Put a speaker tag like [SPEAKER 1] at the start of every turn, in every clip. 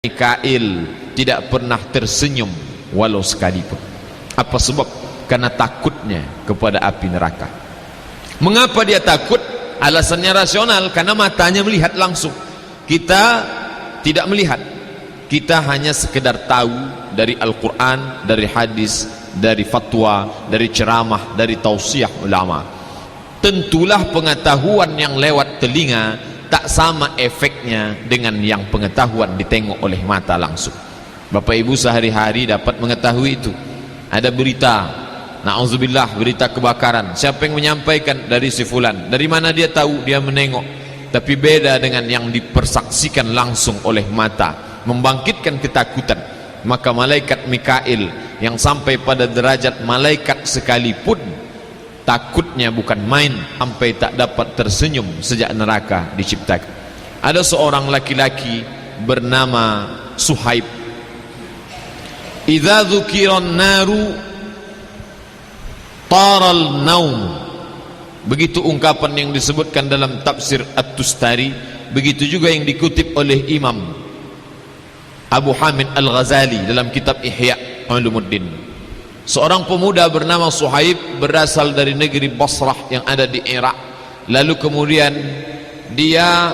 [SPEAKER 1] Mikail tidak pernah tersenyum walau sekalipun. Apa sebab? Karena takutnya kepada api neraka. Mengapa dia takut? Alasannya rasional, karena matanya melihat langsung. Kita tidak melihat, kita hanya sekedar tahu dari Al-Quran, dari hadis, dari fatwa, dari ceramah, dari tausiah ulama. Tentulah pengetahuan yang lewat telinga tak sama efeknya dengan yang pengetahuan ditengok oleh mata langsung. Bapak Ibu sehari-hari dapat mengetahui itu. Ada berita, na'udzubillah, berita kebakaran. Siapa yang menyampaikan? Dari si fulan. Dari mana dia tahu? Dia menengok. Tapi beda dengan yang dipersaksikan langsung oleh mata, membangkitkan ketakutan. Maka malaikat Mikail yang sampai pada derajat malaikat sekalipun takutnya bukan main, sampai tak dapat tersenyum sejak neraka diciptakan. Ada seorang laki-laki bernama Suhaib. Idza dzukiran naru taral naum. Begitu ungkapan yang disebutkan dalam tafsir At-Tustari, begitu juga yang dikutip oleh Imam Abu Hamid Al-Ghazali dalam kitab Ihya Ulumuddin. Seorang pemuda bernama Suhaib berasal dari negeri Basrah yang ada di Irak. Lalu kemudian dia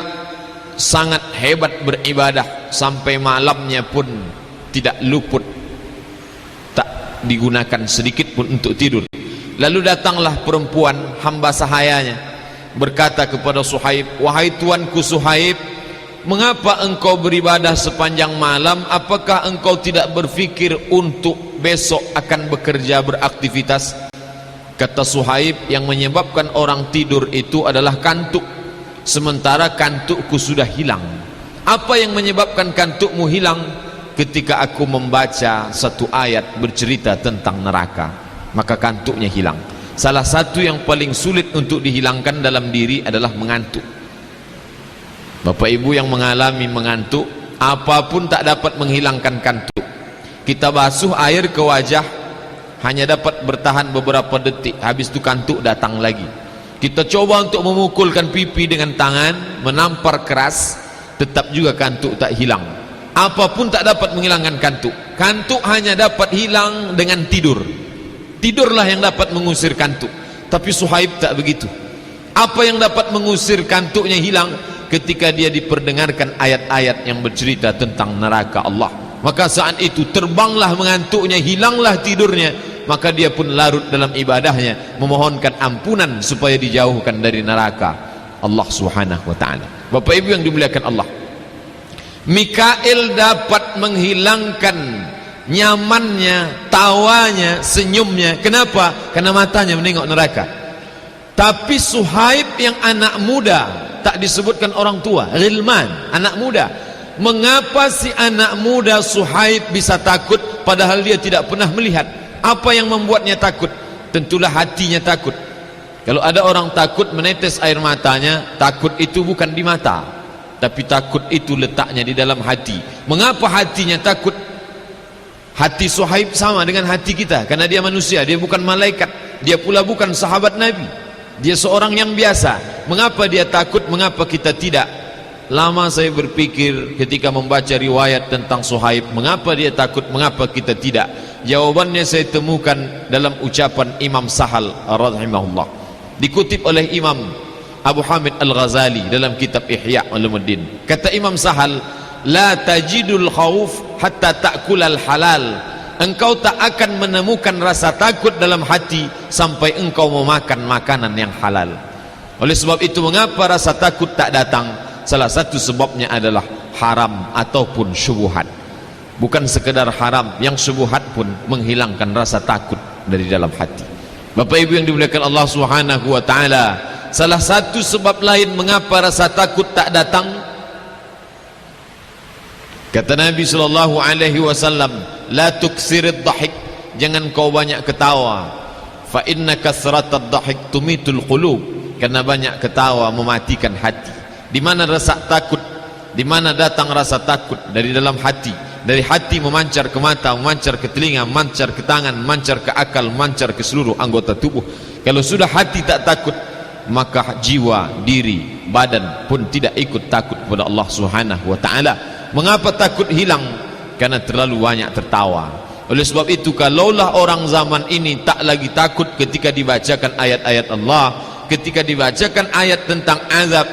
[SPEAKER 1] sangat hebat beribadah, sampai malamnya pun tidak luput, tak digunakan sedikit pun untuk tidur. Lalu datanglah perempuan hamba sahayanya, berkata kepada Suhaib, "Wahai tuanku Suhaib, mengapa engkau beribadah sepanjang malam? Apakah engkau tidak berfikir untuk besok akan bekerja, beraktivitas?" Kata Suhaib, "Yang menyebabkan orang tidur itu adalah kantuk, sementara kantukku sudah hilang." Apa yang menyebabkan kantukmu hilang? Ketika aku membaca satu ayat bercerita tentang neraka, maka kantuknya hilang. Salah satu yang paling sulit untuk dihilangkan dalam diri adalah mengantuk. Bapak Ibu yang mengalami mengantuk, apapun tak dapat menghilangkan kantuk. Kita basuh air ke wajah, hanya dapat bertahan beberapa detik, habis itu kantuk datang lagi. Kita coba untuk memukulkan pipi dengan tangan, menampar keras, tetap juga kantuk tak hilang. Apapun tak dapat menghilangkan kantuk. Kantuk hanya dapat hilang dengan tidur. Tidurlah yang dapat mengusir kantuk. Tapi Suhaib tak begitu. Apa yang dapat mengusir kantuknya hilang? Ketika dia diperdengarkan ayat-ayat yang bercerita tentang neraka Allah. Maka saat itu terbanglah mengantuknya, hilanglah tidurnya. Maka dia pun larut dalam ibadahnya, memohonkan ampunan supaya dijauhkan dari neraka Allah Subhanahu wa ta'ala. Bapak Ibu yang dimuliakan Allah, Mikail dapat menghilangkan nyamannya, tawanya, senyumnya. Kenapa? Karena matanya menengok neraka. Tapi Suhaib yang anak muda, tak disebutkan orang tua, ghilman, anak muda. Mengapa si anak muda Suhaib bisa takut padahal dia tidak pernah melihat? Apa yang membuatnya takut? Tentulah hatinya takut. Kalau ada orang takut menetes air matanya, takut itu bukan di mata, tapi takut itu letaknya di dalam hati. Mengapa hatinya takut? Hati Suhaib sama dengan hati kita, karena dia manusia, dia bukan malaikat, dia pula bukan sahabat Nabi, dia seorang yang biasa. Mengapa dia takut, mengapa kita tidak? Lama saya berpikir ketika membaca riwayat tentang Suhaib, mengapa dia takut, mengapa kita tidak? Jawabannya saya temukan dalam ucapan Imam Sahal rahimahullah, dikutip oleh Imam Abu Hamid Al-Ghazali dalam kitab Ihya Ulumuddin. Kata Imam Sahal, "La tajidul khauf hatta ta'kulal halal." Engkau tak akan menemukan rasa takut dalam hati sampai engkau memakan makanan yang halal. Oleh sebab itu, mengapa rasa takut tak datang? Salah satu sebabnya adalah haram ataupun syubhat. Bukan sekedar haram, yang syubhat pun menghilangkan rasa takut dari dalam hati. Bapak Ibu yang dimuliakan Allah Subhanahu wa ta'ala, salah satu sebab lain mengapa rasa takut tak datang, kata Nabi sallallahu alaihi wasallam, "La tuksirid dhahik." Jangan kau banyak ketawa. Fa inna kasratad dhahik tumitul qulub. Karena banyak ketawa mematikan hati. Di mana rasa takut? Di mana datang rasa takut? Dari dalam hati. Dari hati memancar ke mata, memancar ke telinga, memancar ke tangan, memancar ke akal, memancar ke seluruh anggota tubuh. Kalau sudah hati tak takut, maka jiwa, diri, badan pun tidak ikut takut kepada Allah Subhanahu wa ta'ala. Mengapa takut hilang? Karena terlalu banyak tertawa. Oleh sebab itu, kalaulah orang zaman ini tak lagi takut ketika dibacakan ayat-ayat Allah, ketika dibacakan ayat tentang azab,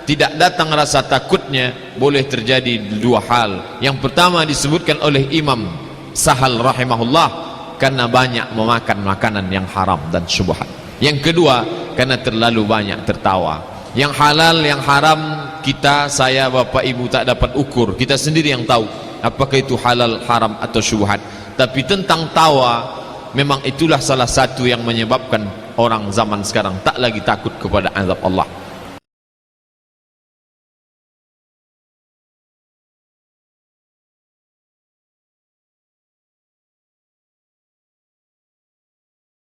[SPEAKER 1] tidak datang rasa takutnya, boleh terjadi dua hal. Yang pertama disebutkan oleh Imam Sahal rahimahullah, karena banyak memakan makanan yang haram dan syubhat. Yang kedua, karena terlalu banyak tertawa. Yang halal, yang haram, kita, saya, bapak, ibu tak dapat ukur. Kita sendiri yang tahu apakah itu halal, haram atau syubhat. Tapi tentang tawa, memang itulah salah satu yang menyebabkan orang zaman sekarang tak lagi takut kepada azab Allah.